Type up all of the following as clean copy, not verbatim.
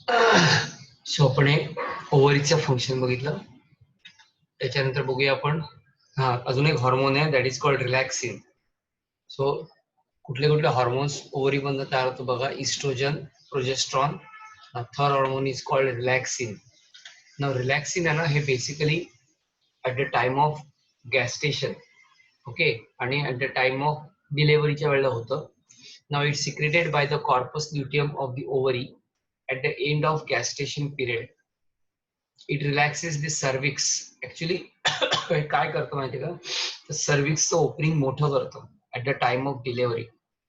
So आपण ओव्हरीचं function बघितलं. त्याच्यानंतर बघूया आपण अजून एक हॉर्मोन आहे that is called relaxin. So कुठले कुठले हॉर्मोन्स ओव्हरी मधून तयार होतो बघा. Estrogen, progesterone. Third hormone is called relaxin. Now relaxin आहे ना, हे basically at the time of gestation, okay, आणि ऍट द टाइम ऑफ डिलेव्हरीच्या वेळेला होतं. Now it's secreted by the corpus luteum of the ovary at the end of gestation period. It relaxes the cervix. Actually काय करतं माहिती का, तर सर्विक्सचं opening मोठं करतं at the time of delivery.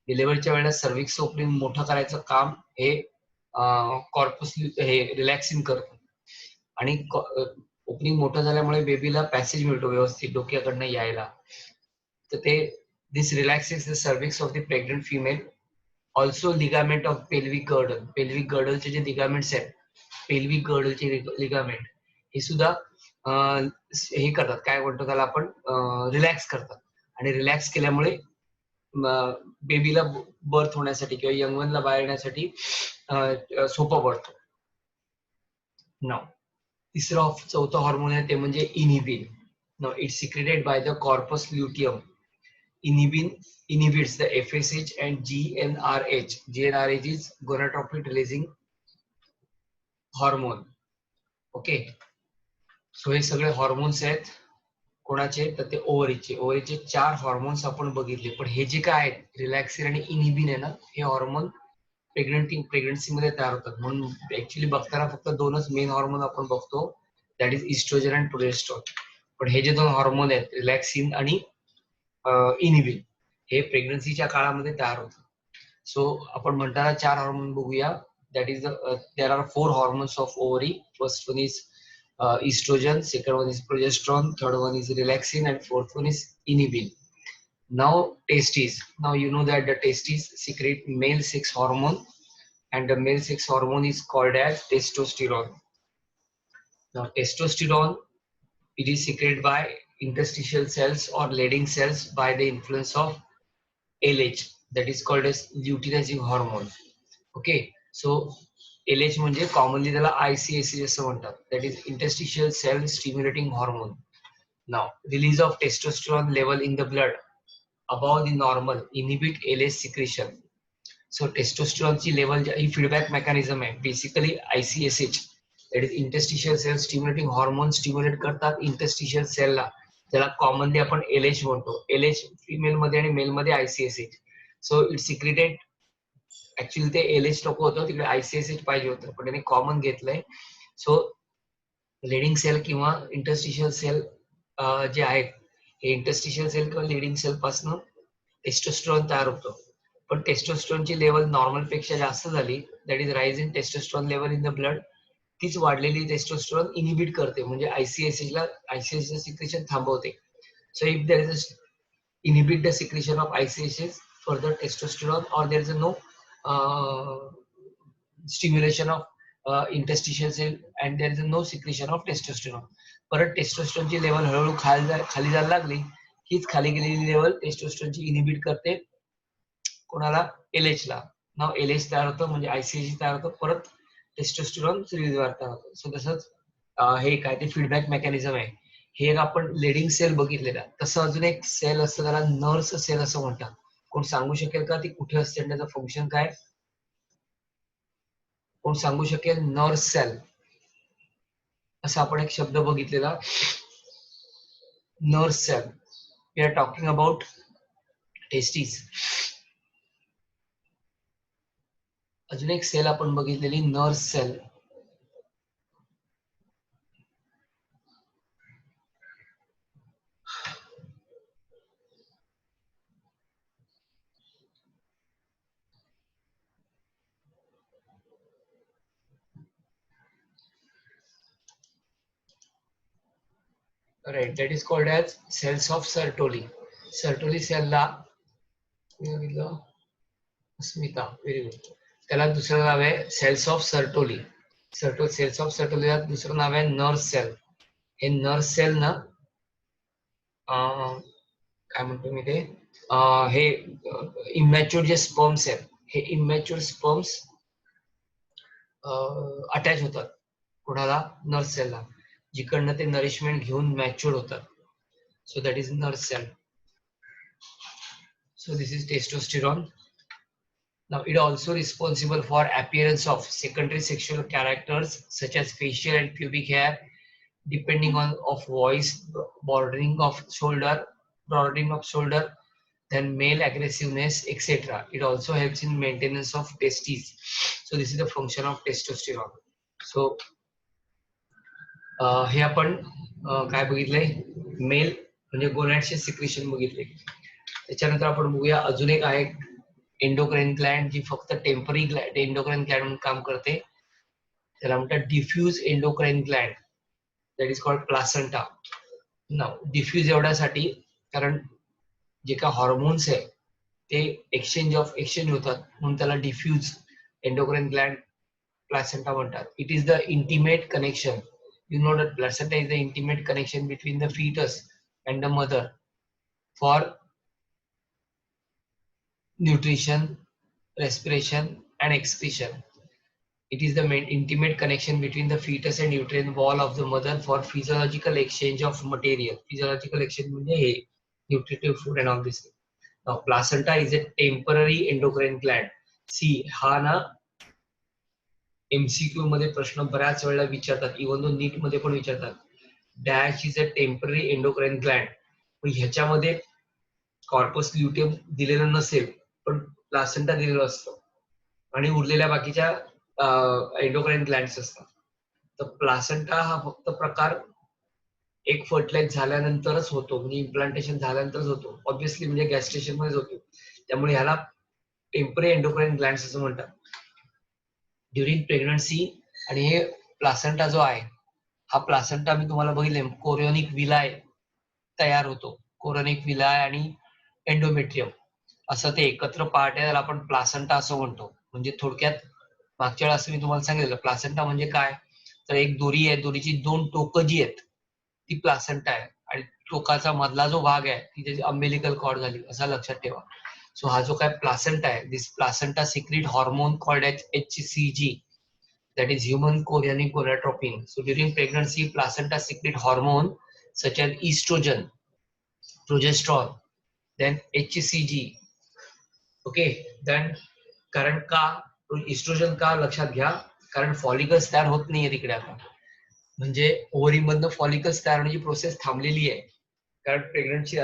डिलेव्हरीच्या वेळेला सर्विक्सचं ओपनिंग मोठं करायचं काम हे कॉर्पस हे रिलॅक्सिंग करतं. आणि ओपनिंग मोठं झाल्यामुळे बेबीला पॅसेज मिळतो व्यवस्थित डोक्याकडनं यायला. तर ते this relaxes the cervix of the pregnant female. Also ligament of pelvic girdle. Pelvic गर्डलचे जे लिगामेंट्स आहेत, पेल्विक गर्डलचे लिगामेंट, हे सुद्धा हे करतात, काय म्हणतो त्याला आपण, रिलॅक्स करतात. आणि रिलॅक्स केल्यामुळे बेबीला बर्थ होण्यासाठी किंवा यंगवनला बाहेर येण्यासाठी सोपं पडतं. नाव चौथं हॉर्मोन आहे ते म्हणजे inhibin. Now it's secreted by the corpus luteum. Inhibin inhibits the FSH and GnRH. GnRH is gonadotropin releasing hormone. Okay, so हे सगळे हॉर्मोन्स आहेत कोणाचे, तर ते ओव्हरीचे. ओव्हरीचे 4 हॉर्मोन्स आपण बघितले. पण हे जे काय आहेत रिलॅक्सिन आणि इनिबिन आहे ना, हे हॉर्मोन प्रेग्नन्सी मध्ये तयार होतात. म्हणून ऍक्च्युली बघताना फक्त 2च मेन हॉर्मोन आपण बघतो, that is estrogen and progesterone. पण हे जे 2 हॉर्मोन आहेत रिलॅक्सिन आणि इनिबिन, हे प्रेग्नन्सीच्या काळामध्ये तयार होतं. सो आपण म्हणताना 4 हॉर्मोन बघूया. That is there are 4 hormones of ovary. First one is estrogen, second one is progesterone, third one is relaxin, and fourth one is inhibin. Now testes. Now you know that the testes secrete male sex hormone, and the male sex hormone is called as testosterone. Now testosterone, it is secreted by interstitial cells or Leydig cells by the influence of LH, that is called as luteinizing hormone. Okay, so LH म्हणजे commonly त्याला ICSH असं म्हणतात, that is interstitial cell stimulating hormone. Now release of testosterone level in the blood above the normal inhibit LH secretion. So टेस्टोस्टेरॉनची level ही feedback mechanism आहे. Basically ICSH, that is interstitial cell stimulating hormone, stimulate करतात interstitial सेलला, त्याला commonly आपण LH म्हणतो. LH female मध्ये आणि मेल मध्ये ICSH. So it secreted, actually ते LH नको होतं, तिकडे ICSH पाहिजे होतं, पण त्याने कॉमन घेतलंय. सो लिडिंग सेल किंवा इंटरस्टिशियल सेल जे आहेत, हे इंटरस्टिशियल सेल किंवा लिडिंग सेल पासून टेस्टोस्टेरॉन तयार होतं. पण टेस्टोस्टेरॉनची लेवल नॉर्मल पेक्षा जास्त झाली, that is rise in testosterone level in the blood. तीच वाढलेली टेस्टोस्टेरॉन इनिबिट करते, म्हणजे ICSH सिक्रेशन थांबवते. So if there is inhibit the secretion of ICSH, further testosterone, or there is no stimulation of interstitial cell, and there is no secretion of testosterone. परत टेस्टोस्टेरॉनची level हळूहळू खाली जायला लागली, हीच खाली गेलेली लेवल टेस्टोस्टेरॉनची इनिबिट करते कोणाला, LH ला. नाव LH तयार होतं म्हणजे ICSH तयार होतं, परत टेस्टोस्टेरॉन रिलीज तयार होतं. सो तसंच हे काय ते फीडबॅक मेकॅनिझम आहे. हे आपण लेडिंग सेल बघितलेला. तसं अजून एक सेल असतं, त्याला नर्स सेल असं म्हणतात. कोण सांगू शकेल का ती कुठे असते आणि त्याचं फंक्शन काय? कोण सांगू शकेल? नर्स सेल असा आपण एक शब्द बघितलेला, nurse cell. We are talking about testes. अजून एक सेल आपण बघितलेली nurse cell. Right, that is called as cells of Sertoli. Sertoli सेलला अस्मिता, व्हेरी गुड. त्याला दुसरं नाव आहे cells of Sertoli. Cells of सर्टोलीला दुसरं नाव आहे नर्स सेल. हे नर्स सेल ना, काय म्हणतो मी ते, हे इमॅच्युअर जे स्पर्म्स आहेत, हे इमॅच्युअर स्पर्म्स अटॅच होतात कोणाला, नर्व्ह सेलला, जिकडनं ते नरिशमेंट घेऊन मॅच्युअर होतात. So that is nerve cell. So this is testosterone. Now it also responsible for appearance of secondary sexual characters such as facial and pubic hair, depending on of voice, broadening of shoulder, then male aggressiveness, etc. It also helps in maintenance of testes. So this is the function of testosterone. So हे आपण काय बघितलंय, mail म्हणजे गोनॅडचे secretion बघितले. त्याच्यानंतर आपण बघूया अजून एक आहे एंडोक्राइन ग्लँड, जी फक्त टेम्पररी एंडोक्राइन ग्लँड म्हणून काम करते. त्याला म्हणतात diffuse endocrine gland, that is called placenta. नाव डिफ्यूज एवढ्यासाठी कारण जे काय हॉर्मोन्स आहे ते एक्सचेंज होतात म्हणून त्याला डिफ्यूज एंडोक्राइन ग्लँड प्लासेंटा म्हणतात. It is the intimate connection. You know that placenta is the intimate connection between the fetus and the mother for nutrition, respiration, and excretion. It is the main intimate connection between the fetus and uterine wall of the mother for physiological exchange of material. Physiological exchange means nutritive food and all this. Now, placenta is a temporary endocrine gland. See, हा ना MCQ मध्ये प्रश्न बऱ्याच वेळेला विचारतात, even though नीट मध्ये पण विचारतात. Dash is a temporary endocrine Gland. पण ह्याच्यामध्ये कॉर्पस ल्युटियम दिलेलं नसेल पण प्लासेंटा दिलेलं असतं आणि उरलेल्या बाकीच्या एंडोक्राइन ग्लँड्स असतात. तर प्लासेंटा हा फक्त प्रकार एक फर्टिलाइज झाल्यानंतरच होतो, म्हणजे इम्प्लांटेशन झाल्यानंतरच होतो. ऑब्व्हियसली म्हणजे गॅस्ट्रेशन मध्येच होतो. त्यामुळे ह्याला टेम्पररी एंडोक्राइन ग्लँड्स असं म्हणतात. During pregnancy. आणि हे प्लासेंटा जो आहे हा प्लासेंटा मी तुम्हाला बघितले कोरियोनिक विलाय तयार होतो. कोरियोनिक विलाय आणि एंडोमेट्रियम असं ते एकत्र पार्ट आहे, त्याला आपण प्लासेंटा असं म्हणतो. म्हणजे थोडक्यात मागच्या वेळेला असं मी तुम्हाला सांगितलं प्लासेंटा म्हणजे काय, तर एक दोरी आहे, दोरीची दोन टोकं जी आहेत ती प्लासेंटा आहे आणि टोकाचा मधला जो भाग आहे ती त्याची अम्बिलिकल कॉर्ड झाली, असं लक्षात ठेवा. सो हा जो काय प्लासेंटा आहे, this placenta secrete hormone called as HCG, that is human chorionic gonadotropin. So during pregnancy, placenta secrete hormone such as estrogen, progesterone, then HCG. Okay, then कारण का इस्ट्रोजन का लक्षात घ्या, कारण फॉलिकल्स तयार होत नाहीये तिकडे आता, म्हणजे ओव्हरी मधनं फॉलिकल्स तयार होण्याची प्रोसेस थांबलेली आहे कारण प्रेग्नन्सी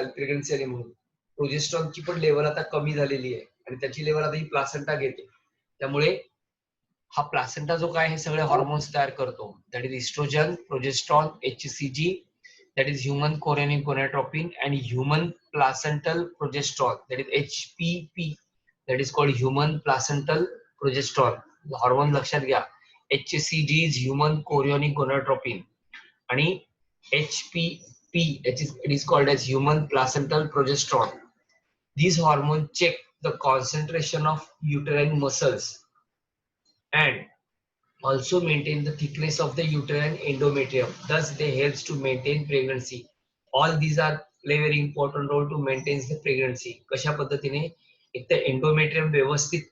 आली म्हणून. प्रोजेस्ट्रॉनची पण लेवल आता कमी झालेली आहे आणि त्याची लेवल आता ही प्लासेंटा घेते. त्यामुळे हा प्लासेंटा जो काय हे सगळे हॉर्मोन्स तयार करतो, that is estrogen, progesterone, HCG, that is human chorionic gonadotropin and human placental progesterone, that is HPP, that is called human placental progesterone. Hormone लक्षात घ्या, HCG is human chorionic gonadotropin आणि HPP it is called as human placental progesterone. These hormones check the concentration of uterine muscles and also maintain the thickness of the uterine endometrium. Thus, they helps to maintain pregnancy. All these are play very important role to maintain the pregnancy. कशा पद्धतीने एक तर endometrium व्यवस्थित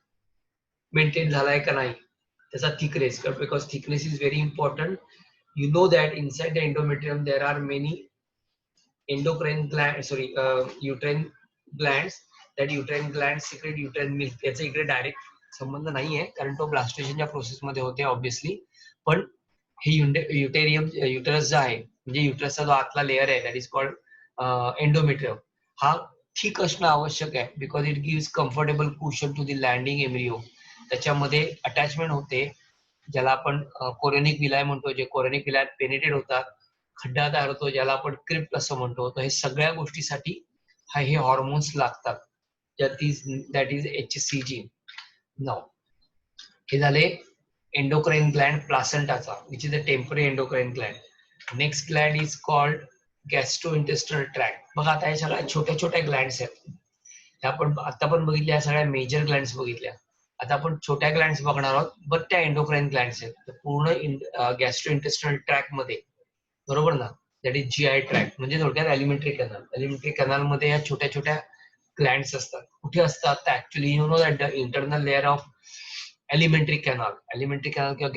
maintain झालाय का नाही, त्याचा thickness, because thickness is very important. You know that inside the endometrium there are many endocrine glands, uterine glands. That uterine glands secrete uterine milk. त्याचा इकडे डायरेक्ट संबंध नाहीये कारण तो ब्लास्टेशनच्या प्रोसेस मध्ये होते ऑब्व्हियसली. पण हे युटेरस जो आहे म्हणजे युटरसचा जो आतला लेअर आहे दॅट इज कॉल्ड एंडोमेट्रियम, हा ठीक असणं आवश्यक आहे because it gives comfortable cushion to the landing embryo. त्याच्यामध्ये अटॅचमेंट होते ज्याला आपण कोरियोनिक विलाय म्हणतो, जे कोरियोनिक विलाय पेनिट्रेट होतात, खड्डा तयार होतो ज्याला आपण क्रिप्ट असं म्हणतो. तर हे सगळ्या गोष्टीसाठी हे हॉर्मोन्स लागतात, दॅट इज HCG. नाव हे झाले एंडोक्राइन ग्लँड प्लासेंटाचा, which is a temporary endocrine gland. Next gland is called gastrointestinal tract. बघा आता हे सगळ्या छोट्या छोट्या ग्लँड्स आहेत, आपण आता पण बघितल्या, सगळ्या मेजर ग्लँड्स बघितल्या. आता आपण छोट्या ग्लँड्स बघणार आहोत, बट त्या एंडोक्राइन ग्लँड्स आहेत. तर पूर्ण गॅस्ट्रोइंटेस्टिनल ट्रॅक्ट मध्ये, बरोबर ना, दॅट इज GI ट्रॅक्ट म्हणजे थोडक्यात एलिमेंटरी कॅनल. एलिमेंटरी कॅनल मध्ये या छोट्या छोट्या ग्लँड्स असतात. कुठे असतात तर actually you know that the internal layer of elementary canal किंवा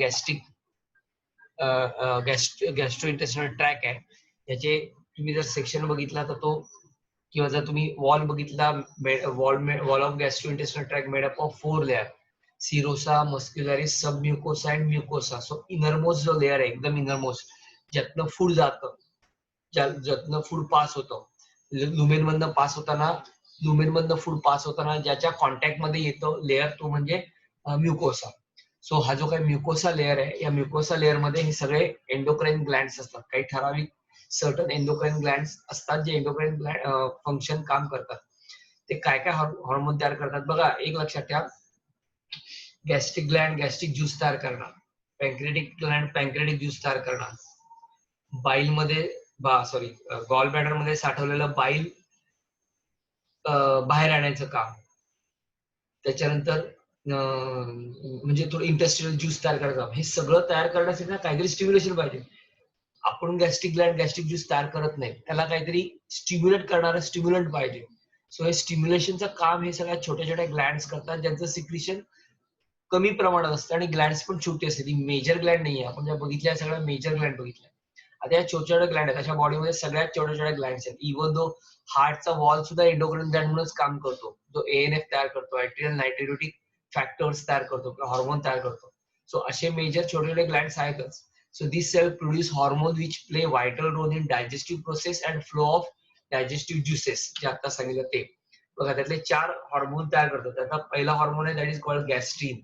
गॅस्ट्रो इंटेस्टिनल ट्रॅक आहे. त्याचे तुम्ही जर सेक्शन बघितला तर तो किंवा जर तुम्ही वॉल बघितला, wall of gastro intestinal track made up of 4 layer, serosa, muscularis, sub mucosa and mucosa. So innermost जो लेअर आहे एकदम इनरमोस्ट, ज्यातनं फूड जातं, ज्यातनं फूड पास होतं, लुमेन मधनं फूड पास होताना ज्याच्या कॉन्टॅक्ट मध्ये येतं लेअर तो म्हणजे म्युकोसा. सो हा जो काही म्युकोसा लेअर आहे, या म्युकोसा लेअर मध्ये हे सगळे एंडोक्राईन ग्लँड्स असतात. काही ठराविक सर्टन एंडोक्राईन ग्लँड्स असतात जे एंडोक्राईन फंक्शन काम करतात. ते काय काय हॉर्मोन तयार करतात बघा. एक लक्षात ठेवा, गॅस्ट्रिक ग्लँड गॅस्ट्रिक ज्यूस तयार करणार, पॅन्क्रियाटिक ग्लँड पॅन्क्रियाटिक ज्यूस तयार करणार, बाईल मध्ये गॉल ब्लॅडर मध्ये साठवलेलं बाईल बाहेर आणायचं काम. त्याच्यानंतर म्हणजे थोडं इंटेस्टिनल ज्यूस तयार करायचं. हे सगळं तयार करण्यासाठी काहीतरी स्टिम्युलेशन पाहिजे. आपण गॅस्ट्रिक ग्लँड गॅस्ट्रिक ज्यूस तयार करत नाही, त्याला काहीतरी स्टिम्युलेट करणारं स्टिम्युलंट पाहिजे. सो हे स्टिम्युलेशनचं काम हे सगळ्या छोट्या छोट्या ग्लँड्स करतात, ज्यांचं सिक्रिशन कमी प्रमाणात असतं आणि ग्लँड्स पण छोटी असते. ती मेजर ग्लँड नाहीये. आपण ज्या बघितल्या सगळ्या मेजर ग्लँड बघितल्या. आता या छोट्या छोट्या ग्लँड आहेत, अशा बॉडीमध्ये सगळ्यात छोट्या छोट्या ग्लँड्स आहेत. इव्हन दो हार्टचा वॉल सुद्धा एंडोक्राइन ग्लँड म्हणूनच काम करतो, जो एएनएफ तयार करतो, ऍट्रियल नायट्रियोटिक फॅक्टर्स तयार करतो किंवा हॉर्मोन तयार करतो. सो असे मेजर छोटे छोटे ग्लँड्स आहेतच. So these cells produce hormones which play vital role in digestive process and flow of digestive juices. जे आता सांगितलं ते बघा, त्यातले 4 हॉर्मोन तयार करतात. त्याचा पहिला हॉर्मोन आहे, that is called gastrin.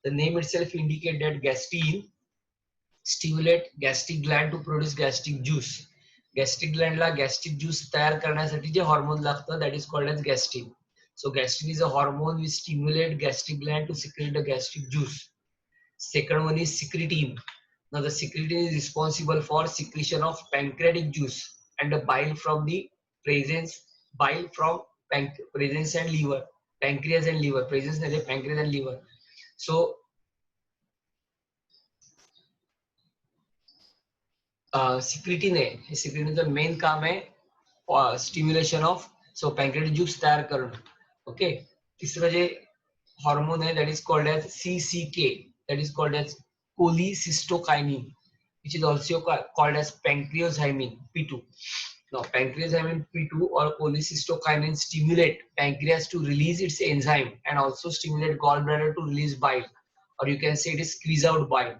The name itself indicate that gastrin stimulate gastric gland to produce gastric juice. Gastric gland ला gastric juice तयार करण्यासाठी जे हॉर्मोन लागतं, that is called as gastrin. So gastrin is a hormone which stimulate gastric gland to secrete the gastric juice. Second one is secretin. Now the secretin is responsible for secretion of pancreatic juice and the bile from the bile from presence and liver, pancreas and liver, presence and pancreas and liver. So सिक्रिटीन आहे, हे सिक्रिटीनचं main काम आहे stimulation of पॅन्क्रियाटिक juice तयार करणं. Okay. तिसरं जे hormone आहे, that is called as CCK, that is called as cholecystokinin, which is also called as pancreozymin P2. Now pancreozymin P2 or cholecystokinin stimulate pancreas to release its enzyme and also stimulate gallbladder to release bile, or you can say it is squeeze out bile.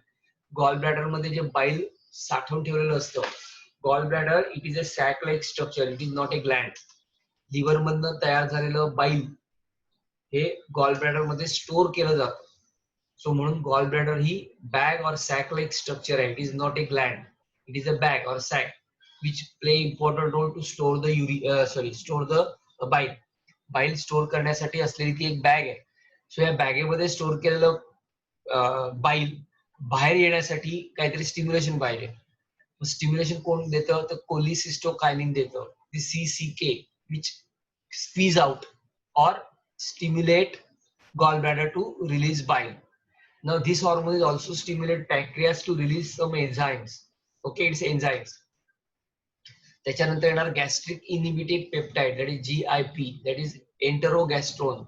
Gallbladder मध्ये जे bile साठवून ठेवलेलं असतं, gall bladder it is a sac like structure, it is not a gland. Liver मधनं तयार झालेलं बाईल हे गॉल ब्लॅडर मध्ये स्टोअर केलं जातं. सो म्हणून गॉल ब्लॅडर ही bag or sac like structure आहे. It is not a gland, it is a bag or sac which play important role to store the bile. Bile store करण्यासाठी असलेली ती एक बॅग आहे. सो या बॅगेमध्ये स्टोअर केलेलं बाईल बाहेर येण्यासाठी काहीतरी स्टिम्युलेशन पाहिजे. स्टिम्युलेशन कोण देतं, तर कोलिसिस्टोकायनिन देतं. CCK which squeeze out or stimulate gallbladder to release bile. Now this hormone is also stimulate pancreas to release some enzymes. Okay, it's enzymes. त्याच्यानंतर येणार gastric inhibited peptide, that is GIP, that is enterogastrone.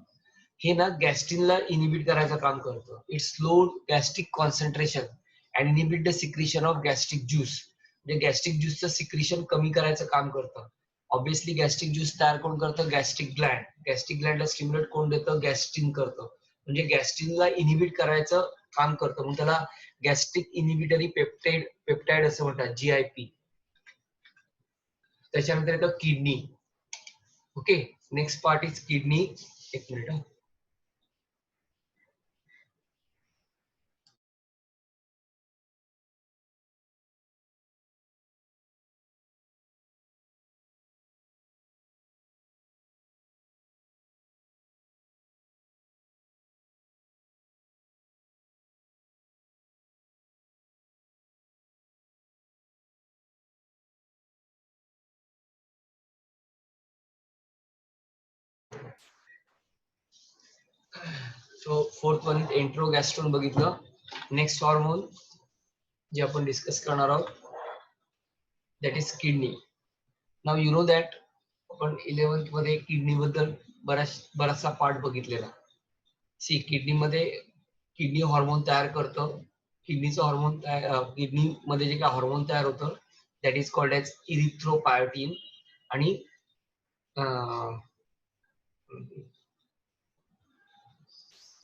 हे ना गॅस्ट्रिनला inhibit करायचं काम करतं. It slow gastric concentration and inhibit the secretion of gastric juice. म्हणजे gastric ज्यूसचं सिक्रिशन कमी करायचं काम करतं. ऑब्विसली गॅस्ट्रिक ज्यूस तयार कोण करतं, गॅस्ट्रिक ग्लँड. गॅस्ट्रिक ग्लँडला स्टिम्युलेट कोण देतं, गॅस्ट्रिन करतं. म्हणजे गॅस्ट्रिनला इनिबिट करायचं काम करतं, म्हणून त्याला गॅस्ट्रिक इनिबिटरी पेप्टाइड असं म्हणतात, GIP. त्याच्यानंतर येतं kidney. Okay, next part is kidney. एक मिनिट. सो फोर्थ वन एंट्रोगॅस्ट्रोन बघितलं. नेक्स्ट हॉर्मोन जे आपण डिस्कस करणार आहोत, that is kidney. Now you know that आपण 11th मध्ये किडनी बद्दल बराचसा पार्ट बघितलेला. सी, किडनी मध्ये किडनी हॉर्मोन तयार करतं. किडनीचं हॉर्मोन किडनी मध्ये जे काय हॉर्मोन तयार होतं that is called as erythropoietin आणि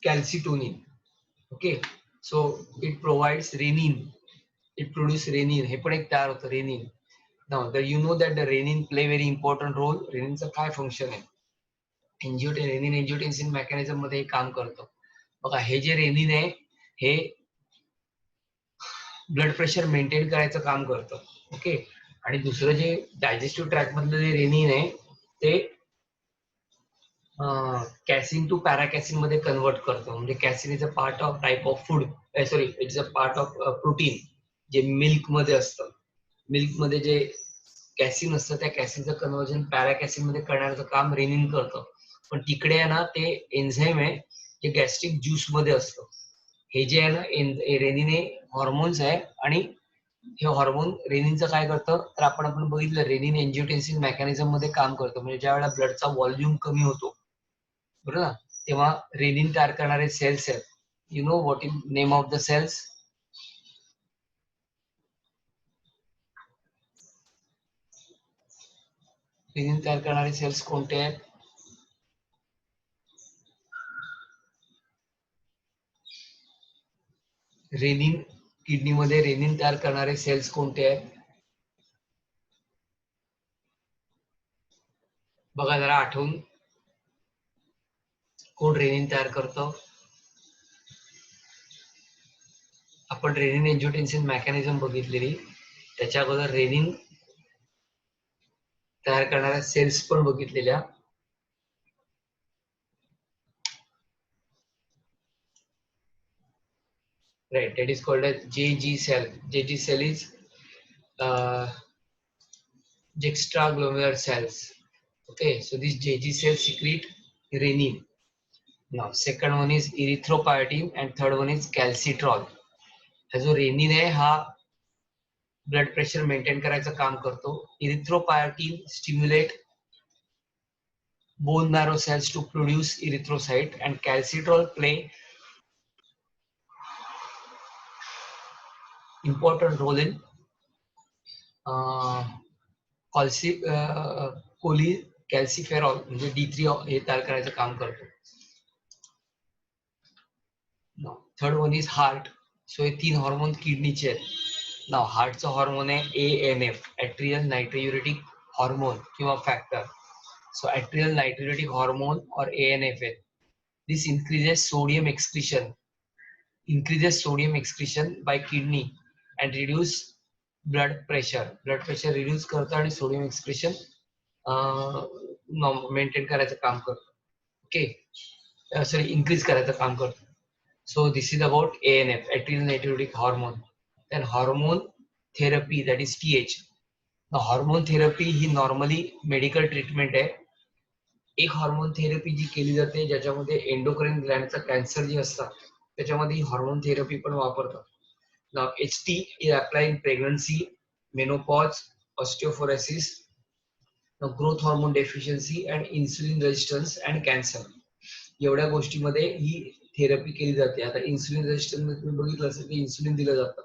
calcitonin. Okay, so it provides renin, it produce renin, हे पण एक तयार होतं renin. Now you know that the renin play very important role. रेनिनचं काय फंक्शन आहे? रेनिन एंजियोटेन्सिन मेकॅनिझम मध्ये हे काम करतं. बघा, हे जे रेनिन आहे हे ब्लड प्रेशर मेंटेन करायचं काम करतं. ओके, आणि दुसरं जे डायजेस्टिव्ह ट्रॅक मधलं जे रेनिन आहे ते कॅसिन टू पॅराकॅसिन मध्ये कन्वर्ट करतो. म्हणजे casein is a part of type of food, sorry it's a part of protein जे मिल्क मध्ये असतं. मिल्क मध्ये जे कॅसिन असतं त्या कॅसिनचं कन्वर्जन पॅराकॅसिन मध्ये करण्याचं काम रेनिन करतं. पण तिकडे आहे ना ते एन्झाईम आहे जे गॅस्ट्रिक ज्यूस मध्ये असतं. हे जे आहे ना रेनिन हे हॉर्मोन्स आहे आणि हे हॉर्मोन रेनिनचं काय करतं तर आपण बघितलं रेनिन एंजियोटेन्सिन मेकॅनिझम मध्ये काम करतं. म्हणजे ज्या वेळेला ब्लडचा व्हॉल्यूम कमी होतो बरोबर ना, तेव्हा रेनिन तयार करणारे सेल्स आहेत. You know what is name of the cells? Renin तयार करणारे सेल्स कोणते आहेत? रेनिन किडनीमध्ये रेनिन तयार करणारे सेल्स कोणते आहेत? बघा जरा आठवून, कोण रेनिन तयार करतं? आपण रेनिन एंजियोटेन्सिन मेकॅनिझम बघितलेली, त्याच्या अगोदर रेनिन तयार करणाऱ्या सेल्स पण बघितलेल्या. Right, that is called as JG cell. JG cell is juxtaglomerular cells. Okay, so these JG cells secrete renin. Now, second one is erythropoietin and third one is calcitrol. हा जो rennin आहे हा blood pressure maintain करायचं काम करतो. इरिथ्रोपायोटिन stimulate bone marrow cells to produce erythrocyte and calcitrol play important role in कोली कॅल्सिफेरॉल म्हणजे D3 हे तयार करायचं काम करतो. Third one is heart. So हे तीन हॉर्मोन किडनीचे आहेत. नाव हार्टचं हॉर्मोन आहे ANF, ॲट्रियल नायट्रोयुरेटिक हॉर्मोन किंवा फॅक्टर. सो ॲट्रियल नायट्रोयुरेटिक हॉर्मोन और ANF आहे. दिस increases sodium excretion by kidney and reduce blood pressure. Blood pressure reduce करतं आणि sodium excretion मेंटेन करायचं काम करतो. ओके, सॉरी इन्क्रीज करायचं काम करतो. So this is about ANF, atrial natriuretic hormone. Then hormone therapy, that is TH. Now hormone therapy he normally medical treatment आहे. एक हॉर्मोन थेरपी जी केली जाते ज्याच्यामध्ये एंडोक्राइन ग्लँडचा कॅन्सर जे असतात त्याच्यामध्ये हॉर्मोन थेरपी पण वापरतात. Now HT is applied in pregnancy, menopause, osteoporosis, growth hormone deficiency and insulin resistance and cancer. एवढ्या गोष्टीमध्ये ही थेरपी केली जाते. आता इन्सुलिन रेजिस्टन्स मध्ये तुम्ही बघितलं असेल की इन्सुलिन दिलं जातं.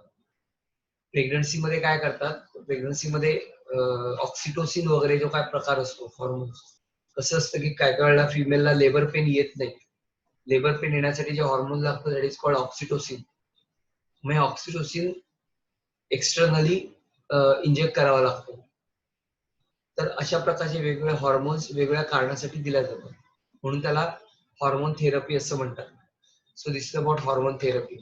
प्रेग्नन्सी मध्ये काय करतात, प्रेग्नन्सी मध्ये ऑक्सिटोसिन वगैरे जो काय प्रकार असतो हॉर्मोन, कसं असतं की काय काय वेळेला फिमेलला लेबर पेन येत नाही. लेबर पेन येण्यासाठी जे हॉर्मोन लागतं दॅट इज कॉल्ड ऑक्सिटोसिन. मग ऑक्सिटोसिन एक्सटर्नली इंजेक्ट करावा लागतो. तर अशा प्रकारचे वेगवेगळे हॉर्मोन्स वेगवेगळ्या कारणासाठी दिल्या जातात, म्हणून त्याला हॉर्मोन थेरपी असं म्हणतात. So this is about hormone therapy.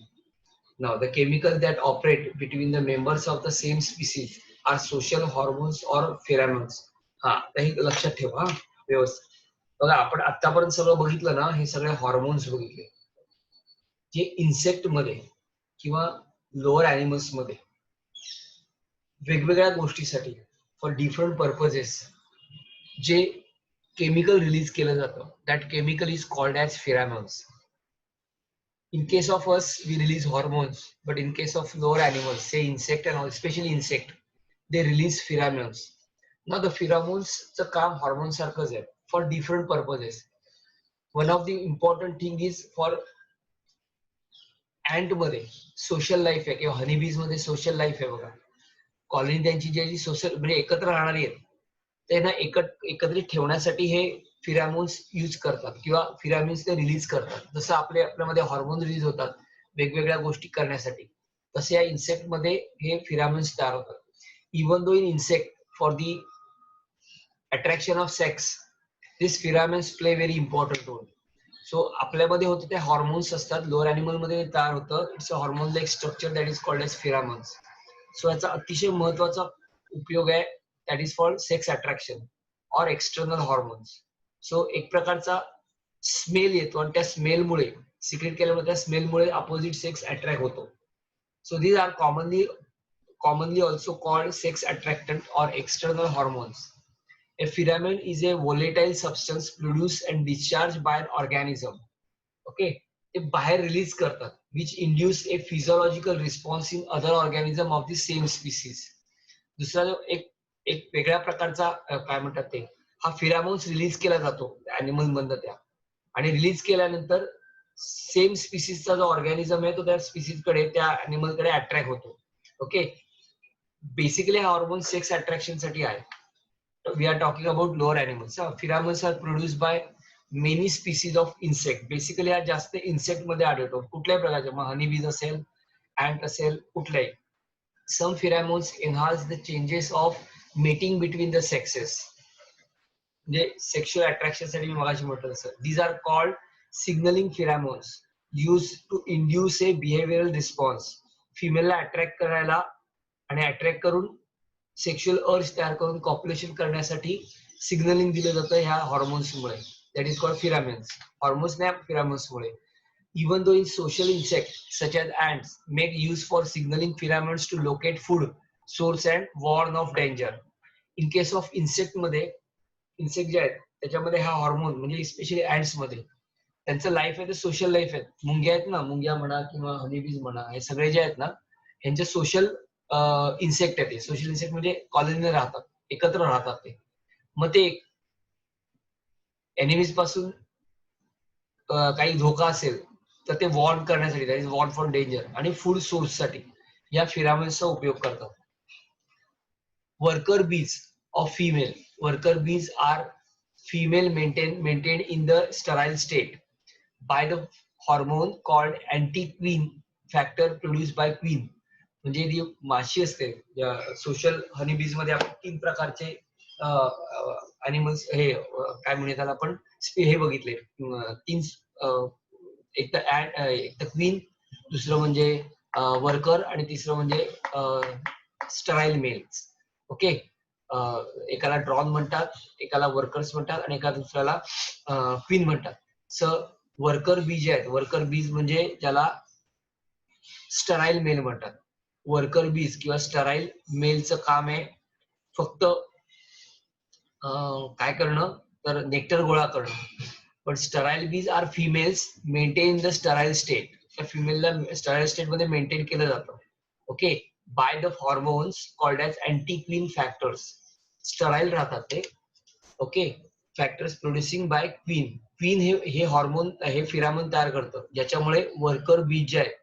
Now the chemicals that operate between the members of the same species are social hormones or pheromones. हा, हे लक्षात ठेवा व्यवस्थित. बघा आपण आतापर्यंत सगळं बघितलं ना, हे सगळे हॉर्मोन्स बघितले जे इन्सेक्ट मध्ये किंवा लोअर ॲनिमल्स मध्ये वेगवेगळ्या गोष्टीसाठी फॉर डिफरंट पर्पजेस जे केमिकल रिलीज केलं जातं, that chemical is called as pheromones. In case of us, we release hormones, but in case of lower animals, say insect and all, especially insect, they release pheromones. Now the pheromones चं काम hormones सारखंच आहे for different purposes. One of the important thing is for ऍन्ट मध्ये social life आहे किंवा honeybees मध्ये social life आहे बघा. कॉलनी त्यांची जी सोशल म्हणजे एकत्र राहणारी आहेत त्यांना एकत्रित ठेवण्यासाठी हे फिरामोन्स यूज करतात किंवा फिरामिन्स ते रिलीज करतात. जसं आपल्यामध्ये हॉर्मोन रिलीज होतात वेगवेगळ्या गोष्टी करण्यासाठी, तसे या इन्सेक्ट मध्ये हे फिरामिन्स तयार होतात. Even though in insect for the attraction of sex this pheromones play very important role. So आपल्यामध्ये होते ते हॉर्मोन्स असतात, लोअर अॅनिमल मध्ये तयार होतं. It's a hormone like structure that is called as pheromones. So याचा अतिशय महत्वाचा उपयोग आहे, that is for sex attraction or external hormones. So एक प्रकारचा स्मेल येतो आणि त्या स्मेलमुळे सिक्रेट केल्यामुळे त्या स्मेलमुळे अपोजिट सेक्स अट्रॅक्ट होतो. So these are commonly also called sex attractant or external hormones. A pheromone is a volatile substance produced and discharged by an organism. Okay, ते बाहेर रिलीज करतात which induce a physiological response in other organism of the same species. दुसरा जो एक एक वेगळ्या प्रकारचा काय म्हणतात ते हा फिरामोन्स रिलीज केला जातो अॅनिमल मधनं त्या, आणि रिलीज केल्यानंतर सेम स्पीसीजचा जो ऑर्गॅनिझम आहे तो त्या स्पीसीज कडे त्या अॅनिमल कडे अट्रॅक्ट होतो. ओके, बेसिकली हा हॉर्मोन सेक्स अट्रॅक्शन साठी आहे. we are talking about lower animals. Pheromones are produced by many species of insect. Basically हा जास्त इन्सेक्ट मध्ये आढळतो. कुठल्याही प्रकारचे, मग हनीबीज असेल, ऍन्ट असेल, कुठल्याही. Some pheromones enhance the changes of mating between the sexes. म्हणजे सेक्शुअल अट्रॅक्शन साठी मी मगाशी म्हटलं तसं. These are called signaling pheromones used to induce a behavioral response. फिमेलला अट्रॅक्ट करायला आणि अट्रॅक्ट करून सेक्शुअल अर्ज तयार करून कॉप्युलेशन करण्यासाठी सिग्नलिंग दिलं जातं ह्या हॉर्मोन्समुळे. That is called pheromones. Hormones नाही, फिरामिन्समुळे. Even though in social insect such as ants make use for signalling pheromones to locate food source and warn off danger. In case of insect मध्ये, insect जे आहेत त्याच्यामध्ये हा hormone म्हणजे specially ऍन्ट्स मध्ये त्यांचं लाईफ आहे ते सोशल लाईफ आहे. मुंग्या आहेत ना, मुंग्या म्हणा किंवा हनीबीज म्हणा, हे सगळे जे आहेत ना ह्यांचे सोशल इन्सेक्ट आहे. ते सोशल इन्सेक्ट म्हणजे कॉलनीने राहतात, एकत्र राहतात ते. मग ते एनिमीज पासून काही धोका असेल तर ते वॉर्न करण्यासाठी, that is warn for danger, आणि फूड सोर्स साठी या फिरामिन्सचा उपयोग करतात. Worker bees of female. Worker bees are female maintained in the sterile state by the hormone called anti-queen factor produced by queen. म्हणजे जी माशी असते सोशल हनीबीज मध्ये आपण 3 प्रकारचे अॅनिमल्स हे काय म्हणूया त्याला आपण हे बघितले. 3 एक तर क्वीन, दुसरं म्हणजे वर्कर, आणि तिसरं म्हणजे स्टराईल मेल्स. ओके, एकाला ड्रॉन म्हणतात, एकाला वर्कर्स म्हणतात, आणि एका दुसऱ्याला क्वीन म्हणतात. वर्कर बीज आहेत, वर्कर बीज म्हणजे ज्याला स्टराईल मेल म्हणतात. वर्कर बीज किंवा स्टराईल मेलचं काम आहे फक्त काय करणं, तर नेक्टर गोळा करणं. पण sterile bees are females maintain the sterile state. त्या फिमेलला स्टराईल स्टेट मध्ये मेंटेन केलं जातं. Okay, by the hormones called as anti queen factors. स्टराईल राहतात ते. Okay, factors producing by queen. Queen हे हॉर्मोन, हे फिरामोन तयार करतं ज्याच्यामुळे वर्कर बीज ज्या आहेत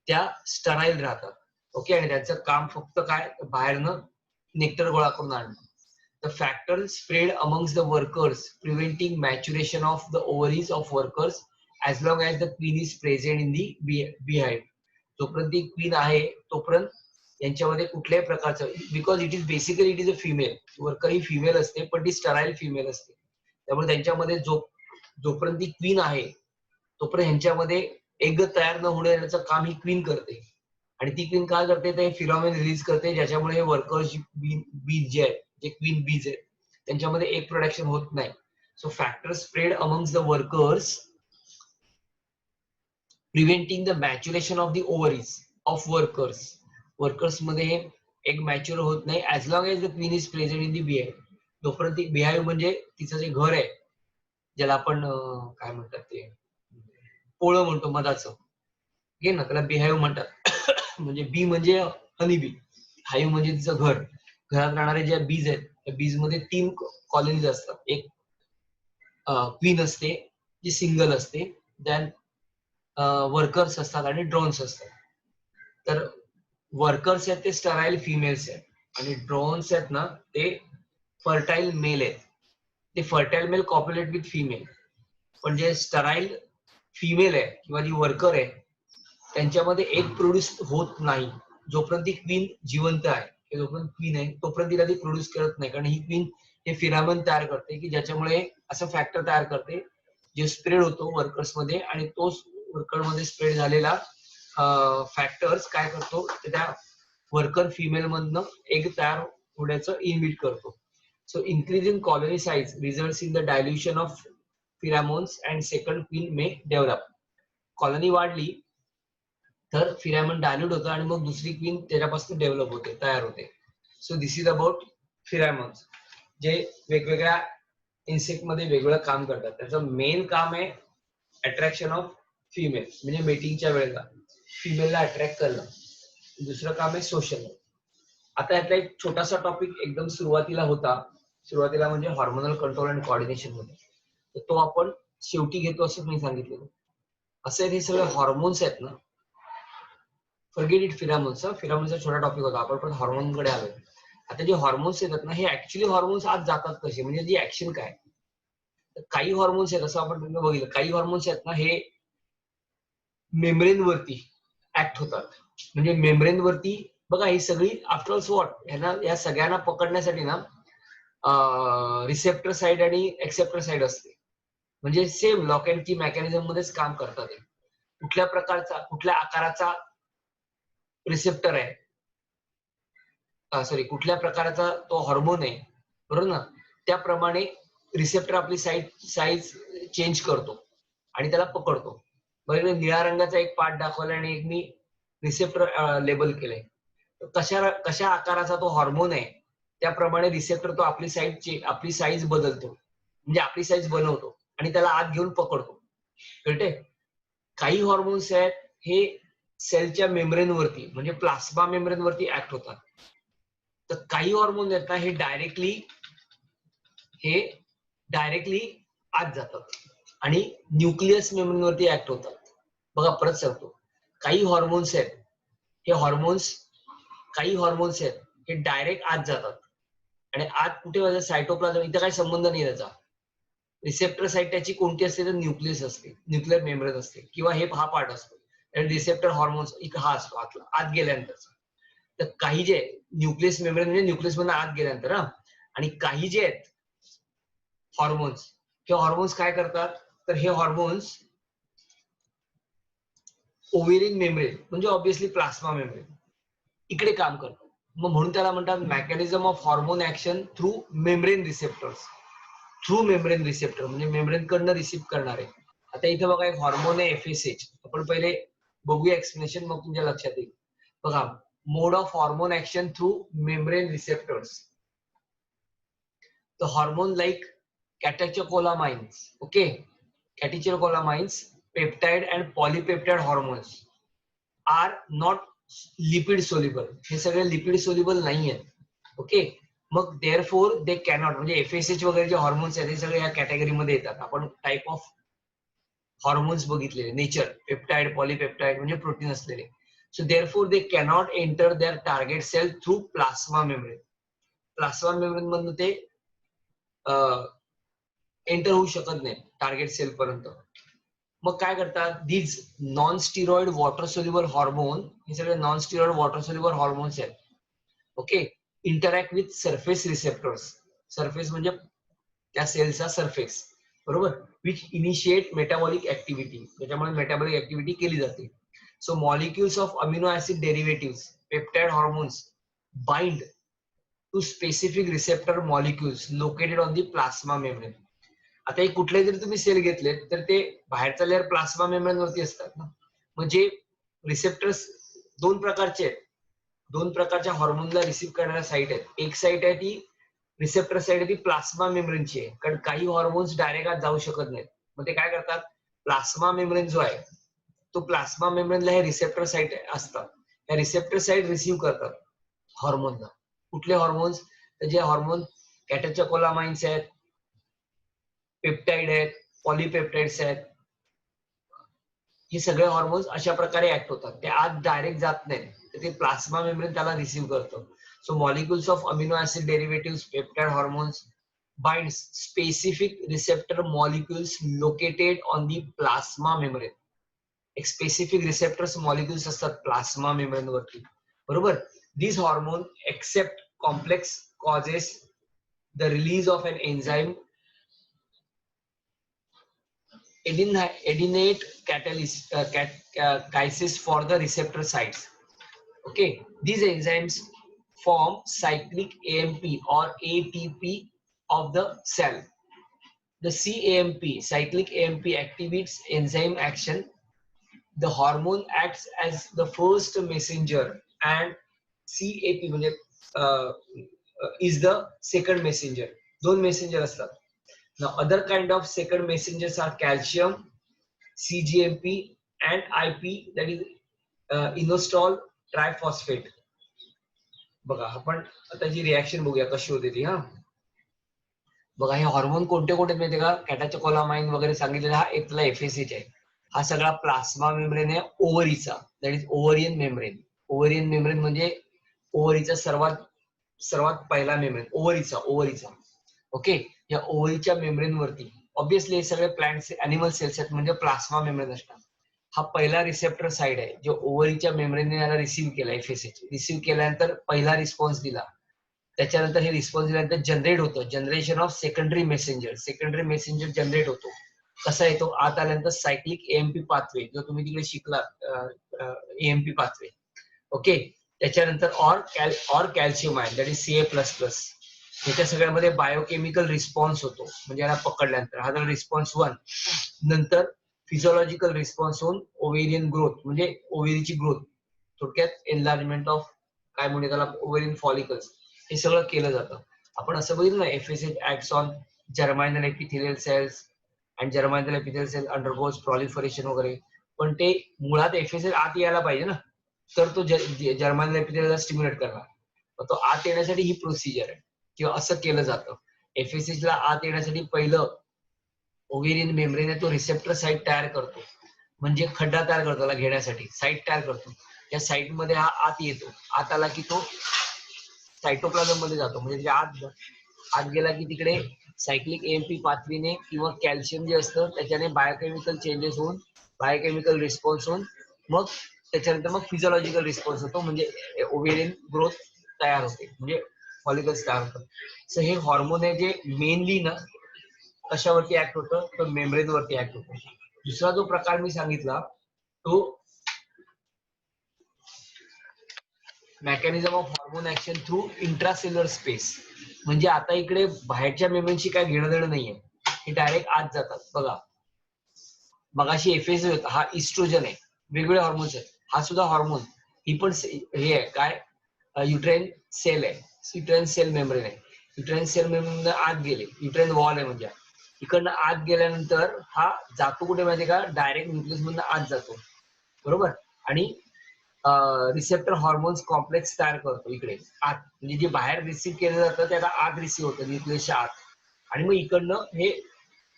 त्या स्टराईल राहतात. ओके, आणि त्यांचं काम फक्त काय, बाहेरनं नेक्टर गोळा करून आणणं. The factor spread amongst the workers, preventing maturation of the ovaries of workers as long as the queen is present in the beehive. जोपर्यंत ती क्वीन आहे तोपर्यंत यांच्यामध्ये कुठल्याही प्रकारचं, because it is basically it is a female. Worker he female असते पण ती स्टराईल फिमेल असते. त्यामुळे त्यांच्यामध्ये जोपर्यंत ती क्वीन आहे तोपर्यंत ह्यांच्यामध्ये एग तयार न होण्याचं काम ही क्वीन करते. आणि ती क्वीन काय करते, ते फिरॉमेन रिलीज करते ज्याच्यामुळे वर्कर्स बीज जे आहेत, जे क्वीन बीज आहेत त्यांच्यामध्ये एक प्रोडक्शन होत नाही. So factor spread amongst the workers preventing the maturation of the ovaries of workers. Workers मध्ये एक मॅच्युअर होत नाही as long as the queen is present in the beehive. जोपर्यंत ती बिहाईव म्हणजे तिचं जे घर आहे, ज्याला आपण काय म्हणतात ते पोळं म्हणतो मधाचं, घे ना, त्याला बिहाईव म्हणतात. म्हणजे बी म्हणजे हनी बी, हाईव म्हणजे तिचं घर. घरात राहणारे ज्या बीज आहेत त्या बीज मध्ये 3 कॉलनीज असतात. एक क्वीन असते जी सिंगल असते, देन वर्कर्स असतात आणि ड्रोन्स असतात. तर वर्कर्स आहेत ते स्टराईल फिमेल्स आहेत आणि ड्रोन्स आहेत ना ते फर्टाईल मेल आहेत. ते फर्टाईल मेल कॉप्युलेट विथ फिमेल. पण जे स्टराईल फिमेल आहे किंवा जी वर्कर आहे त्यांच्यामध्ये एक प्रोड्यूस होत नाही जोपर्यंत ती क्वीन जिवंत आहे. जोपर्यंत क्वीन आहे तोपर्यंत तिला ती प्रोड्यूस करत नाही, कारण ही क्वीन हे फिरामन तयार करते की ज्याच्यामुळे असं फॅक्टर तयार करते जे स्प्रेड होतो वर्कर्स मध्ये आणि तोच वर्कर मध्ये स्प्रेड झालेला फॅक्टर्स काय करतो त्या वर्कर फिमेल मधनं एग तयार होण्याचं इनहिबिट करतो. So increase in colony size results in the dilution of फिरामोन्स and second queen may develop. Colony वाढली तर फिरामन डायल्यूट होतं आणि मग दुसरी क्वीन त्याच्यापासून डेव्हलप होते, तयार होते. सो दिस इज अबाउट फिरामॉन्स जे वेगवेगळ्या इन्सेक्ट मध्ये वेगवेगळं काम करतात. त्याचं मेन काम आहे अट्रॅक्शन ऑफ फिमेल, म्हणजे मेटिंगच्या वेळेला फिमेलला अट्रॅक्ट करणं. दुसरं काम आहे सोशल. आता यातला एक छोटासा टॉपिक एकदम सुरुवातीला होता, सुरुवातीला म्हणजे हॉर्मोनल कंट्रोल अँड कोऑर्डिनेशन मध्ये, तर तो आपण शेवटी घेतो असं मी सांगितलेलं. असं हे सगळे हॉर्मोन्स आहेत ना, फॉरगेट इट फिरामोन्स. फिरामोन्सचा छोटा टॉपिक होता, आपण पण हॉर्मोनकडे आलो. आता जे हॉर्मोन्स येतात ना हे ऍक्च्युली हॉर्मोन्स आत जातात कसे, म्हणजे जी ऍक्शन काय. काही हॉर्मोन्स आहेत असं आपण बघितलं, काही हॉर्मोन्स आहेत ना हे मेम्ब्रेन वरती ऍक्ट होतात. म्हणजे मेम्ब्रेन वरती बघा ही सगळी आफ्टर वॉट ह्यांना या सगळ्यांना पकडण्यासाठी ना रिसेप्टर साइड आणि एक्सेप्टर साइड असते. म्हणजे सेम लॉक अँड की मेकॅनिझम मध्येच काम करतात. कुठल्या प्रकारचा कुठल्या आकाराचा रिसेप्टर आहे, सॉरी कुठल्या प्रकारचा तो हॉर्मोन आहे बरोबर ना, त्याप्रमाणे रिसेप्टर आपली साईज चेंज करतो आणि त्याला पकडतो. बरोबर, निळ्या रंगाचा एक पार्ट दाखवला आणि एक मी रिसेप्टर लेबल केलंय. कशा आकाराचा तो हॉर्मोन आहे त्याप्रमाणे रिसेप्टर तो आपली साईज बदलतो, म्हणजे आपली साईज बनवतो आणि त्याला आत घेऊन पकडतो. कळते. काही हॉर्मोन्स आहेत हे सेलच्या मेम्ब्रेन वरती म्हणजे प्लास्मा मेम्ब्रेन वरती ऍक्ट होतात. तर काही हॉर्मोन आहेत ना हे डायरेक्टली आत जातात आणि न्यूक्लियस मेम्ब्रेन वरती ऍक्ट होतात. बघा परत सांगतो, काही हॉर्मोन्स आहेत काही हॉर्मोन्स आहेत हे डायरेक्ट आत जातात आणि आत कुठे सायटोप्लाझम, इथं काही संबंध नाही त्याचा. रिसेप्टर साईट त्याची कोणती असते तर न्यूक्लियस असते, न्यूक्लियर मेम्ब्रेन असते किंवा हा पार्ट असतो आणि रिसेप्टर हॉर्मोन्स हा असतो आत गेल्यानंतर. तर काही जे न्यूक्लियस मेम्ब्रेन म्हणजे न्यूक्लियस मधून आत गेल्यानंतर आणि काही जे आहेत हॉर्मोन्स, हे हॉर्मोन्स काय करतात तर हे हॉर्मोन्स ओव्हेरियन मेम्ब्रेन म्हणजे ऑब्व्हियसली प्लास्मा मेम्ब्रेन इकडे काम करतात. मग म्हणून त्याला म्हणतात mechanism of hormone action through membrane receptors. Through membrane receptor म्हणजे मेम्ब्रेन कडनं रिसीव्ह करणारे. आता इथे बघा एक हॉर्मोन आहे FSH. आपण पहिले बघूया एक्सप्लेनेशन, मग तुमच्या लक्षात येईल. बघा, mode of hormone action through membrane receptors. The hormone like catecholamines, okay, catecholamines, peptide and polypeptide hormones are not lipid soluble. हे सगळे लिपिड सोल्युबल नाही आहेत. ओके, मग देअरफोर दे कॅनॉट, म्हणजे FSH वगैरे जे हॉर्मोन्स आहेत हे सगळे या कॅटेगरीमध्ये येतात. आपण टाइप ऑफ हॉर्मोन्स बघितलेले, नेचर, पेप्टाइड, पॉलीपेप्टाइड म्हणजे प्रोटीन असलेले. So therefore they cannot enter their target cell through plasma membrane. Plasma membrane मधून ते एंटर होऊ शकत नाही टार्गेट सेल पर्यंत. मग काय करतात these non steroid water soluble hormone, हे सगळे non steroid water soluble hormones आहेत. Okay, interact with surface receptors. Surface म्हणजे त्या सेलचा सरफेस, बरोबर, विच इनिशिएट मेटाबॉलिक ऍक्टिव्हिटी, त्याच्यामुळे मेटाबॉलिक ऍक्टिव्हिटी केली जाते. So molecules of amino acid derivative peptide hormones bind to specific receptor molecules located on the plasma membrane. आता हे कुठले जरी तुम्ही सेल घेतले तर ते बाहेरचा लेअर प्लास्मा मेम्ब्रेन वरती असतात ना. म्हणजे रिसेप्टर्स दोन प्रकारचे आहेत, दोन प्रकारच्या हॉर्मोनला रिसीव्ह करणाऱ्या साईट आहेत. एक साईट आहे ती रिसेप्टर साईट आहे ती प्लास्मा मेम्ब्रेनची आहे, कारण काही हॉर्मोन्स डायरेक्ट आत जाऊ शकत नाहीत. मग ते काय करतात, प्लास्मा मेम्ब्रेन जो आहे तो प्लास्मा मेम्ब्रेनला हे रिसेप्टर साईट असतात, या रिसेप्टर साईट रिसीव्ह करतात हॉर्मोनला. कुठले हॉर्मोन्स, जे हॉर्मोन कॅटेचोकोलामाइन्स आहेत, पेप्टाइड आहेत, पॉलीपेप्टाइड्स आहेत, हे सगळे हॉर्मोन्स अशा प्रकारे ऍक्ट होतात. ते आत डायरेक्ट जात नाही, तर ते प्लाझ्मा मेम्ब्रेन त्याला रिसीव्ह करतं. So molecules of amino acid derivative peptide hormones binds specific receptor molecules located on the plasma membrane. एक स्पेसिफिक रिसेप्टर्स मॉलिक्युल्स असतात प्लाझ्मा मेम्ब्रेन वरती, बरोबर. This hormone accept complex causes the release of an enzyme adenate catalysis for the receptor sites. Okay, these enzymes form cyclic AMP or ATP of the cell. The CAMP, cyclic AMP, activates enzyme action. The hormone acts as the first messenger, and CAP म्हणजे is the second messenger. दोन messenger असतात. Now other kind of second messengers are calcium, CGMP, and IP, that is inositol triphosphate. बघा आपण आता जी reaction बघूया कशी होते ती. हा बघा, हे हॉर्मोन कोणते कोणते माहिती का? कॅटाचोकोलामाइन वगैरे सांगितलेला, हा इथला एफएसएच आहे. हा सगळा प्लाझ्मा मेम्ब्रेन आहे ओव्हरीचा, that is ovarian membrane. Ovarian membrane म्हणजे ओव्हरीचा सर्वात सर्वात पहिला मेम्ब्रेन, ओव्हरीचा. ओके, या ओव्हरीच्या मेम्ब्रेन वरती ऑब्विसली हे सगळे प्लांट्स अॅनिमल सेल्स आहेत, म्हणजे प्लाझ्मा मेम्ब्रेन असतात. हा पहिला रिसेप्टर साइड आहे, जो ओव्हरीच्या मेम्ब्रेनने याला रिसीव्ह केला, एफएसएच रिसीव्ह केल्यानंतर पहिला रिस्पॉन्स दिला. त्याच्यानंतर हे रिस्पॉन्स दिल्यानंतर जनरेट होतं, generation of secondary messenger generate होतो. कसा येतो? आत आल्यानंतर सायक्लिक एएमपी पाथवे, जो तुम्ही तिकडे शिकला एएमपी पाथवे. ओके, त्याच्यानंतर or calcium ion, that is CA++. याच्या सगळ्यामध्ये बायोकेमिकल रिस्पॉन्स होतो, म्हणजे याला पकडल्यानंतर हा झाला रिस्पॉन्स 1. नंतर फिजिओलॉजिकल रिस्पॉन्स होऊन ओव्हेरियन ग्रोथ, म्हणजे ओव्हेरीची ग्रोथ, थोडक्यात एनलार्जमेंट ऑफ काय म्हणते त्याला, ओव्हेरियन फॉलिकल्स, हे सगळं केलं जातं. आपण असं बघितलं ना, FSH acts on germinal epithelial cells and germinal epithelial cell undergoes proliferation वगैरे. पण ते मुळात एफएसएच आत यायला पाहिजे ना, तर तो जर्माइनल एपिथेलियलला स्टिम्युलेट करणार. तो आत येण्यासाठी ही प्रोसिजर आहे, किंवा असं केलं जातं. एफएसएच ला आत येण्यासाठी पहिलं ओव्हेरियन मेम्ब्रेन आहे, तो रिसेप्टर साईट तयार करतो, म्हणजे खड्डा तयार करतो त्याला घेण्यासाठी, साईट तयार करतो. त्या साईट मध्ये हा आत येतो. आत आला की तो सायटोप्लाझम मध्ये जातो, म्हणजे आत गेला की तिकडे सायक्लिक एएमपी पाथवीने किंवा कॅल्शियम जे असतं त्याच्याने बायोकेमिकल चेंजेस होऊन, बायोकेमिकल रिस्पॉन्स होऊन, मग त्याच्यानंतर मग फिजिओलॉजिकल रिस्पॉन्स होतो, म्हणजे ओव्हेरियन ग्रोथ तयार होते, म्हणजे फॉलिकल्स तयार होतात. सो हे हॉर्मोन आहे जे मेनली ना कशावरती ऍक्ट होतं, तर मेम्ब्रेन वरती ऍक्ट होतं. दुसरा जो प्रकार मी सांगितला तो mechanism of hormone action through intracellular space. म्हणजे आता इकडे बाहेरच्या मेम्ब्रेनशी काय घेणं देणं नाहीये, हे डायरेक्ट आत जातात. बघा, मगाशी एफएसएच होता, हा इस्ट्रोजन आहे, वेगवेगळे हॉर्मोन्स आहेत. हा सुद्धा हॉर्मोन, ही पण हे आहे काय, युट्राइन सेल आहे, युट्राइन सेल मेम्ब्रेन आहे. युट्राइन सेल मेम्ब्रेन आत गेले, युट्राइन वॉल आहे म्हणजे, इकडनं आत गेल्यानंतर हा जातो कुठे माहितीये का, डायरेक्ट न्यूक्लियस मधून आत जातो, बरोबर. आणि रिसेप्टर हॉर्मोन्स कॉम्प्लेक्स तयार करतो इकडे आत, म्हणजे जे बाहेर रिसीव्ह केलं जातं त्याला आत रिसीव्ह होतं न्यूक्लियसच्या आत. आणि मग इकडनं हे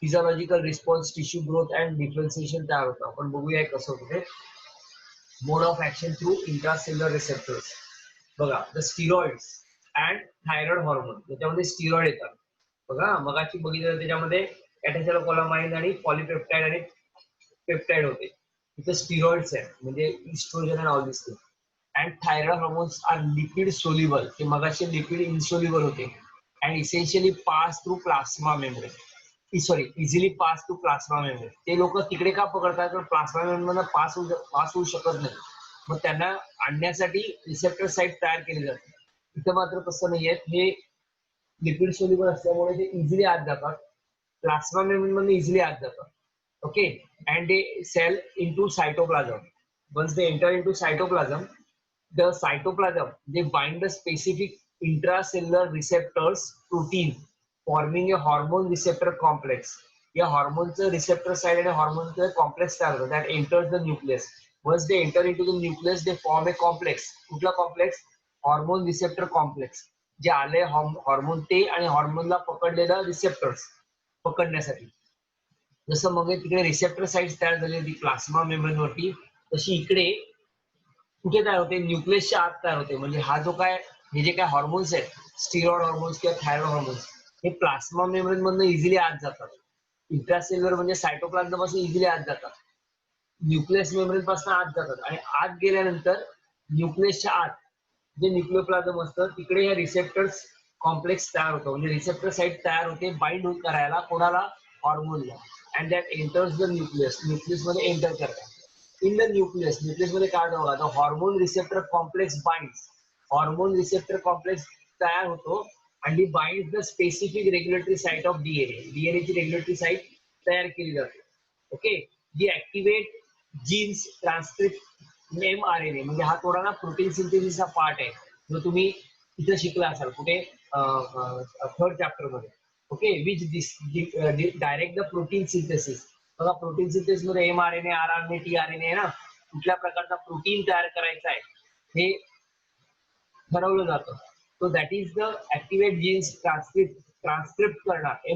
physiological response, tissue growth and differentiation तयार होतं. आपण बघूया कसं होतं ते. Mode of action through intracellular receptors. बघा, the steroids and thyroid hormone, त्याच्यामध्ये स्टिरॉइड येतात. बघा, मगाशी बघितलं त्याच्यामध्ये कॅटेचोकोलामाइन आणि पॉलिपेप्टाइड आणि पेप्टाइड होते. इथे स्टिरॉइड्स आहेत, म्हणजे estrogen and all this thing. And thyroid hormones are lipid soluble, ते मगाशी लिपिड इनसोल्युबल होते. And essentially pass through plasma membrane, easily pass to plasma membrane. ते लोक तिकडे का पकडतात, तर प्लाझ्मा मेम्ब्रेन पास होऊ शकत नाही, मग त्यांना आणण्यासाठी रिसेप्टर साईट तयार केली जाते. इथं मात्र तसं नाहीये, हे लिपिड सोल्युबल असल्यामुळे ते इझिली आत जातात, प्लाझ्मा मेम्ब्रेन मध्ये इझिली आत जातात. Okay, and they cell into cytoplasm. Once they enter into cytoplasm, the cytoplasm, they bind the specific intracellular receptors protein, forming a hormone receptor complex. या हॉर्मोनचं receptor side आणि हॉर्मोनचं complex तयार होतं, that enters the nucleus. Once they enter into the nucleus, they form a complex. कुठला complex? Hormone receptor complex. जे आले hormone ते आणि हॉर्मोनला पकडलेलं receptors पकडण्यासाठी. जसं मग तिकडे रिसेप्टर साइट्स तयार झाली होती प्लाझ्मा मेम्ब्रेन वरती, तशी इकडे कुठे तयार होते, न्यूक्लियसच्या आत तयार होते. म्हणजे हा जो काय हे जे काय हॉर्मोन्स आहेत स्टिरॉइड हॉर्मोन्स किंवा थायरॉइड हॉर्मोन्स हे प्लाझ्मा मेम्ब्रेन मधनं इझिली आत जातात. इंट्रासेल्युलर म्हणजे सायटोप्लाझ्म पासून इझिली आत जातात, न्यूक्लियस मेम्ब्रेन पासून आत जातात आणि आत गेल्यानंतर न्यूक्लियसच्या आत जे न्यूक्लियोप्लाझम असतं तिकडे या रिसेप्टर्स कॉम्प्लेक्स तयार होतो. म्हणजे रिसेप्टर साइट तयार होते बाइंड करायला कोणाला, हॉर्मोनला. And that enters the nucleus, nucleus मध्ये एंटर करतात. इन द न्यूक्लियस, न्यूक्लियस मध्ये काय होतं बघा, hormone receptor complex binds, hormone receptor complex तयार होतो आणि bind the specific regulatory site of DNA, DNA ची रेग्युलेटरी साइट तयार केली जाते. ओके, जी ऍक्टिवेट जीन्स ट्रान्सक्रिप्ट एमआरएनए, म्हणजे हा थोडा ना प्रोटीन सिंथेसिसचा पार्ट आहे जो तुम्ही इथं शिकला असाल कुठे थर्ड चॅप्टर मध्ये. Okay, which direct the protein synthesis. बघा प्रोटीन सिंथेसिस मध्ये एमआरएनए, आरआरएनए, टीआरएनए आहे ना, कुठल्या प्रकारचा प्रोटीन तयार करायचा आहे हे ठरवलं जातं. So that is the activate genes transcript करणार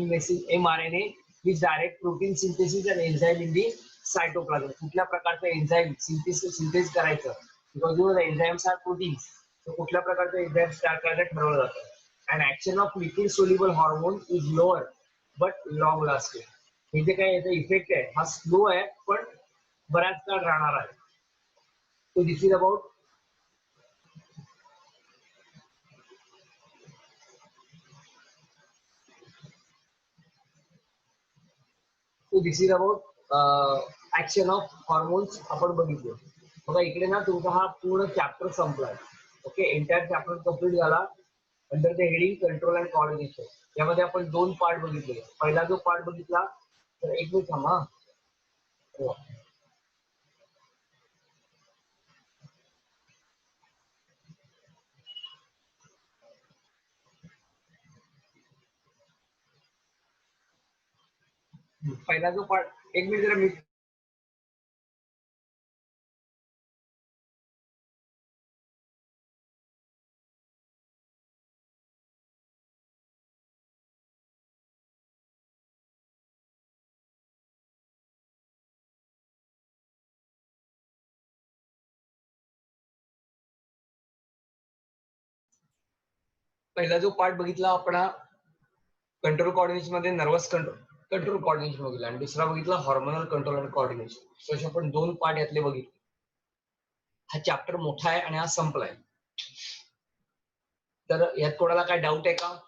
mRNA which direct protein synthesis and enzyme in the cytoplasm. कुठल्या प्रकारचं एन्झाईम सिंथेस करायचं, because you know the enzymes are proteins. कुठल्या प्रकारचं एन्झाईम तयार करायचं ठरवलं जातं. And action of lipid soluble hormone is lower but long lasting. हे जे काय याचा इफेक्ट आहे हा स्लो आहे पण बऱ्याच काळ राहणार आहे. So this is about action of hormones आपण बघितले. बघा इकडे ना तुमचा हा पूर्ण चॅप्टर संपलाय. ओके, एंटायर चॅप्टर कम्प्लीट झाला under the heading control and coordination. यामध्ये आपण 2 पार्ट बघितले. पहिला जो पार्ट बघितला तर एक मिनिट थांबा. पहिला जो पार्ट, एक मिनिट जरा मी पहिला जो पार्ट बघितला आपण कंट्रोल कोऑर्डिनेशन मध्ये नर्वस कंट्रोल कोऑर्डिनेशन बघितला आणि दुसरा बघितला हॉर्मोनल कंट्रोल अँड कोऑर्डिनेशन. असे आपण 2 पार्ट यातले बघितले. हा चॅप्टर मोठा आहे आणि हा संपलाय. तर यात कोणाला काय डाऊट आहे का?